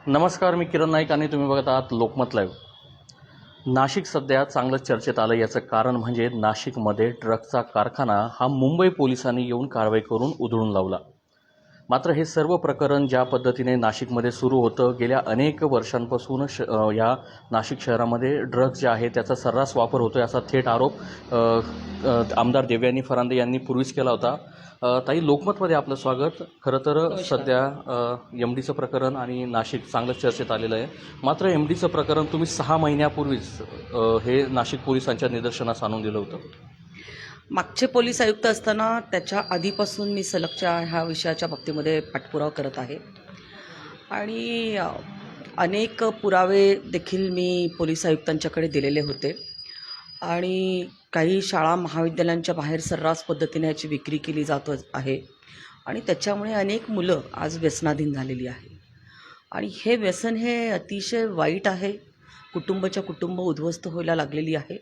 नमस्कार, मी किरण नाईक आणि तुम्ही बघत आहात लोकमत लाईव्ह. नाशिक सध्या चांगलं चर्चेत आलं. याचं कारण म्हणजे नाशिकमध्ये ड्रग्जचा कारखाना हा मुंबई पोलिसांनी येऊन कारवाई करून उधळून लावला. मात्र हे सर्व प्रकरण ज्या पद्धतीने नाशिकमध्ये सुरू होतं, गेल्या अनेक वर्षांपासून या नाशिक शहरामध्ये ड्रग्ज जे आहे त्याचा सर्रास वापर होतो याचा थेट आरोप आमदार देवयानी फरांदे यांनी पूर्वीच केला होता. ताई, लोकमतमध्ये आपलं स्वागत. खरं तर सध्या MDचं प्रकरण आणि नाशिक चांगलं चर्चेत आलेलं आहे. मात्र MDचं प्रकरण तुम्ही 6 महिन्यापूर्वीच हे नाशिक पोलिसांच्या निदर्शनास आणून दिलं होतं. मागचे पोलीस आयुक्त असताना त्याच्या आधीपासून मी सलगच्या ह्या विषयाच्या बाबतीमध्ये पाठपुरावा करत आहे आणि अनेक पुरावे देखील मी पोलीस आयुक्तांच्याकडे दिलेले होते आणि काही शाळा महाविद्यालयांच्या बाहेर सर्रास पद्धतीने याची विक्री केली जात आहे आणि त्याच्यामुळे अनेक मुलं आज व्यसनाधीन झालेली आहे आणि हे व्यसन हे अतिशय वाईट आहे. कुटुंब उद्ध्वस्त व्हायला लागलेली आहे.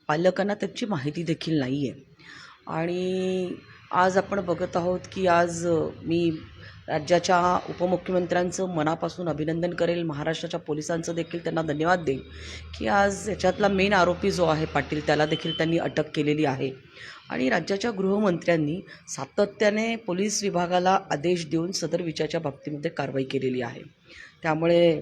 पालकांना त्याची माहिती देखील नाही आहे आणि आज आपण बघत आहोत की आज मी राज्याच्या उपमुख्यमंत्र्यांचं मनापासून अभिनंदन करेल. महाराष्ट्राच्या पोलिसांचं देखील त्यांना धन्यवाद देईल की आज याच्यातला मेन आरोपी जो आहे पाटील, त्याला देखील त्यांनी अटक केलेली आहे आणि राज्याच्या गृहमंत्र्यांनी सातत्याने पोलीस विभागाला आदेश देऊन सदर विषयाच्या बाबतीमध्ये कारवाई केलेली आहे. त्यामुळे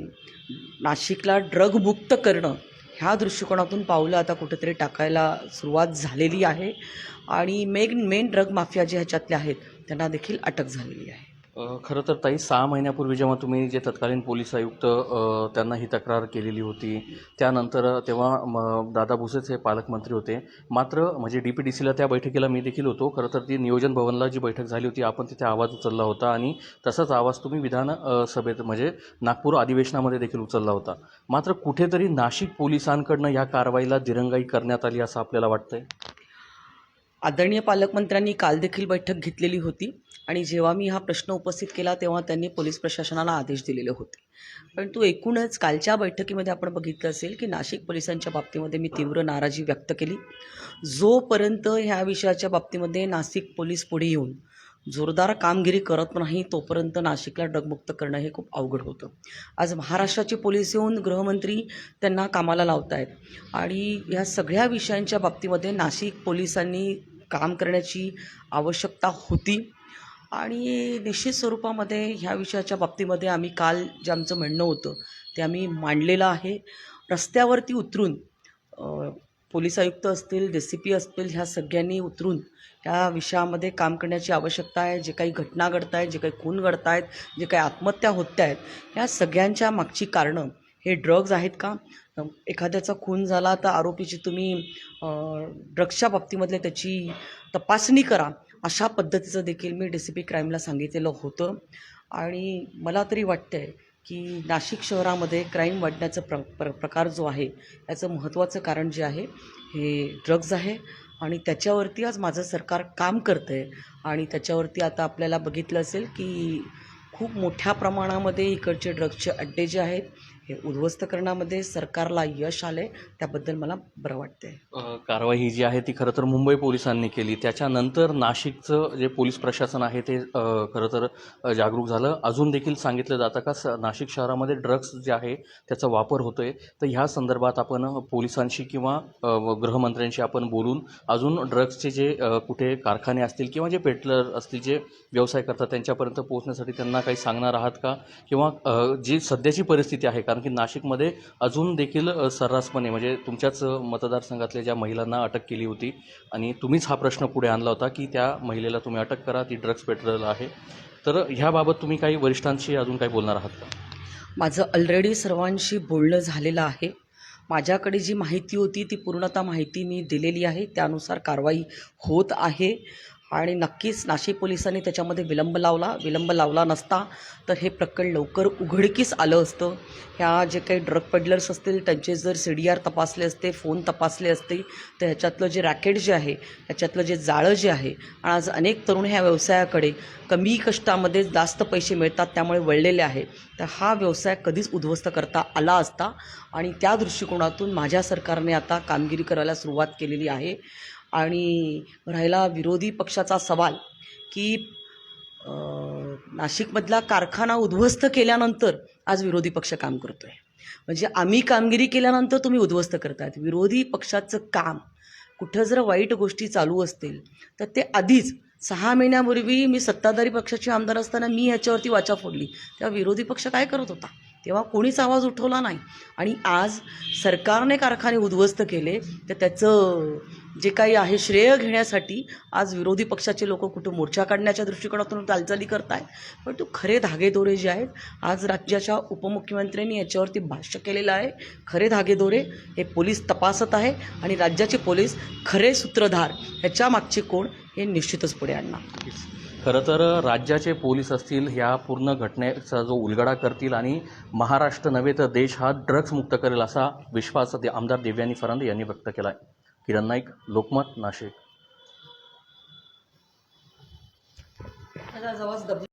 नाशिकला ड्रगमुक्त करणं ह्या दृष्टिकोनातून पावलं आता कुठेतरी टाकायला सुरुवात झालेली आहे आणि मेन ड्रग माफिया जे ह्याच्यातले आहेत त्यांना देखील अटक झालेली आहे. खरं तर ताई, 6 महिन्यापूर्वी जेव्हा तुम्ही जे तत्कालीन पोलीस आयुक्त त्यांना ही तक्रार केलेली होती, त्यानंतर तेव्हा दादा भुसेच हे पालकमंत्री होते. मात्र म्हणजे DPDCला त्या बैठकीला मी देखील होतो. खरं तर ती नियोजन भवनला जी बैठक झाली होती, आपण तिथे आवाज उचलला होता आणि तसाच आवाज तुम्ही विधान सभेत म्हणजे नागपूर अधिवेशनामध्ये देखील उचलला होता. मात्र कुठेतरी नाशिक पोलिसांकडनं या कारवाईला दिरंगाई करण्यात आली असं आपल्याला वाटतंय. आदरणीय पालकमंत्र्यांनी काल देखील बैठक घेतलेली होती आणि जेव्हा मी हा प्रश्न उपस्थित केला तेव्हा त्यांनी पोलीस प्रशासनाला आदेश दिलेले होते. परंतु एकूणच कालच्या बैठकीमध्ये आपण बघितलं असेल की नाशिक पोलिसांच्या बाबतीमध्ये मी तीव्र नाराजी व्यक्त केली. जोपर्यंत ह्या विषयाच्या बाबतीमध्ये नाशिक पोलीस पुढे येऊन जोरदार कामगिरी करत नाही तोपर्यंत नाशिकला ड्रगमुक्त करणं हे खूप अवघड होतं. आज महाराष्ट्राचे पोलीस येऊन गृहमंत्री त्यांना कामाला लावत आहेत आणि ह्या सगळ्या विषयांच्या बाबतीमध्ये नाशिक पोलिसांनी काम करण्याची आवश्यकता होती आणि निश्चित स्वरूपामध्ये ह्या विषयाच्या बाबतीमध्ये आम्ही काल जे आमचं म्हणणं होतं ते आम्ही मांडलेलं आहे. रस्त्यावरती उतरून पोलीस आयुक्त असतील, DCP असतील, ह्या सगळ्यांनी उतरून ह्या विषयामध्ये काम करण्याची आवश्यकता आहे. जे काही घटना घडत आहेत, जे काही खून घडत आहेत, जे काही आत्महत्या होत आहेत, ह्या सगळ्यांच्या मागची कारणं हे ड्रग्ज आहेत का? एखाद्याचा खून झाला तर आरोपीची तुम्ही ड्रग्सच्या बाबतीमधले त्याची तपासणी करा, अशा पद्धतीचं देखील मी DCP क्राईमला सांगितलेलं होतं आणि मला तरी वाटतं आहे की नाशिक शहरामध्ये क्राईम वाढण्याचं प्रकार जो आहे याचं महत्त्वाचं कारण जे आहे हे ड्रग्ज आहे आणि त्याच्यावरती आज माझं सरकार काम करतं आहे आणि त्याच्यावरती आता आपल्याला बघितलं असेल की खूप मोठ्या प्रमाणामध्ये इकडचे ड्रग्सचे अड्डे जे आहेत हे उद्ध्वस्त करण्यामध्ये सरकारला यश आलं आहे. त्याबद्दल मला बरं वाटतं आहे. कारवाई ही जी आहे ती खरं तर मुंबई पोलिसांनी केली. त्याच्यानंतर नाशिकचं जे पोलीस प्रशासन आहे ते खरं तर जागरूक झालं. अजून देखील सांगितलं जातं का नाशिक शहरामध्ये ड्रग्स जे आहे त्याचा वापर होतो आहे. तर ह्या संदर्भात आपण पोलिसांशी किंवा गृहमंत्र्यांशी आपण बोलून अजून ड्रग्सचे जे कुठे कारखाने असतील किंवा जे पेटलर असतील, जे व्यवसाय करतात, त्यांच्यापर्यंत पोहोचण्यासाठी त्यांना काही सांगणार आहात का? किंवा जी सध्याची परिस्थिती आहे, कारण की नाशिकमध्ये अजून देखील सर्रासपणे म्हणजे तुमच्याच मतदारसंघातल्या ज्या महिलांना अटक केली होती आणि तुम्हीच हा प्रश्न पुढे आणला होता की त्या महिलेला तुम्ही अटक करा, ती ड्रग्ज पेट्रोल आहे. तर ह्याबाबत तुम्ही काही वरिष्ठांशी अजून काही बोलणार आहात का? माझं ऑलरेडी सर्वांशी बोलणं झालेलं आहे. माझ्याकडे जी माहिती होती ती पूर्णतः माहिती मी दिलेली आहे. त्यानुसार कारवाई होत आहे आणि नक्कीच नाशिक पोलिसांनी त्याच्यामध्ये विलंब लावला नसता तर हे प्रकरण लवकर उघडकीस आलं असतं. ह्या जे काही ड्रग पेडलर्स असतील त्यांचे जर CDR तपासले असते, फोन तपासले असते, तर ह्याच्यातलं जे रॅकेट जे आहे, ह्याच्यातलं जे जाळं जे आहे, आणि आज अनेक तरुण ह्या व्यवसायाकडे कमी कष्टामध्ये जास्त पैसे मिळतात त्यामुळे वळलेले आहे, तर हा व्यवसाय कधीच उद्ध्वस्त करता आला असता आणि त्या दृष्टिकोनातून माझ्या सरकारने आता कामगिरी करायला सुरुवात केलेली आहे. आणि राहिला विरोधी पक्षाचा सवाल की नाशिकमधला कारखाना उद्ध्वस्त केल्यानंतर आज विरोधी पक्ष काम करतोय. म्हणजे आम्ही कामगिरी केल्यानंतर तुम्ही उद्ध्वस्त करतायत. विरोधी पक्षाचं काम कुठं जर वाईट गोष्टी चालू असतील तर ते आधीच 6 महिन्यापूर्वी मी सत्ताधारी पक्षाचे आमदार असताना मी ह्याच्यावरती वाचा फोडली. तेव्हा विरोधी पक्ष काय करत होता? तेव्हा कोणीच आवाज उठवला नाही. आणि आज सरकारने कारखाने उद्ध्वस्त केले तर त्याचं जे काही आहे श्रेय घेण्यासाठी आज विरोधी पक्षाचे लोक कुठं मोर्चा काढण्याच्या दृष्टिकोनातून हालचाली करत आहेत. पण तो खरे धागेदोरे जे आहेत आज राज्याच्या उपमुख्यमंत्र्यांनी याच्यावरती भाष्य केलेलं आहे. खरे धागेदोरे हे पोलीस तपासत आहे आणि राज्याचे पोलीस खरे सूत्रधार ह्याच्या मागचे कोण हे निश्चितच पुढे आणणार. खरं तर राज्याचे पोलीस असतील ह्या पूर्ण घटनेचा जो उलगडा करतील आणि महाराष्ट्र नव्हे तर देश हा ड्रग्ज मुक्त करेल असा विश्वास आमदार देवयानी फरांदे यांनी व्यक्त केला आहे. किरण नाईक, लोकमत, नाशिक.